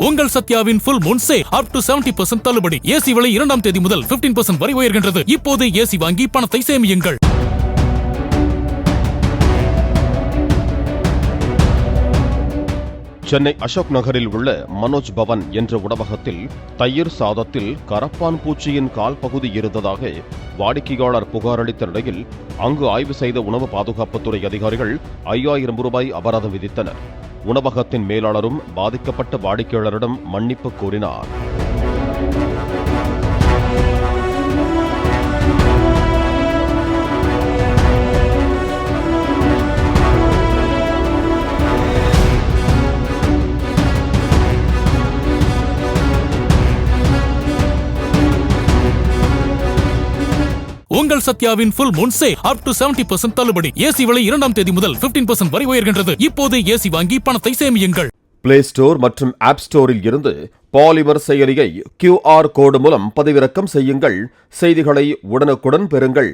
உங்கள் சத்யாவின் full moon sale up to 70% தள்ளுபடி. ஏசி விலை 2ஆம் தேதி முதல் 15% வரை உயர்கின்றது. இப்போது ஏசி வாங்கி பணத்தை சேமியுங்கள். சென்னை அசோக் நகரில் உள்ள மனோஜ் பவன் என்ற உணவகத்தில் தயிர் சாதத்தில் கரப்பான் பூச்சியின் கால் பகுதி இருந்ததாக வாடிக்கையாளர் புகார் அளித்த நிலையில் அங்கு ஆய்வு செய்த உணவு பாதுகாப்புத்துறை அதிகாரிகள் 5000 ரூபாய் அபராதம் விதித்தனர். உணவகத்தின் மேலாளரும் பாதிக்கப்பட்ட வாடிக்கையாளரிடம் மன்னிப்பு கோரினார். உங்கள் சத்யாவின் full moon sale up to 70% தள்ளுபடி. ஏசி விலை 2ஆம் தேதி முதல் 15% வரை உயர்கின்றது. இப்போது ஏசி வாங்கி பணத்தை சேமியுங்கள். பிளே ஸ்டோர் மற்றும் ஆப் ஸ்டோரில் இருந்து பாலிமர் செயலியை QR கோடு மூலம் பதிவிறக்கம் செய்யுங்கள். செய்திகளை உடனுக்குடன் பெறுங்கள்.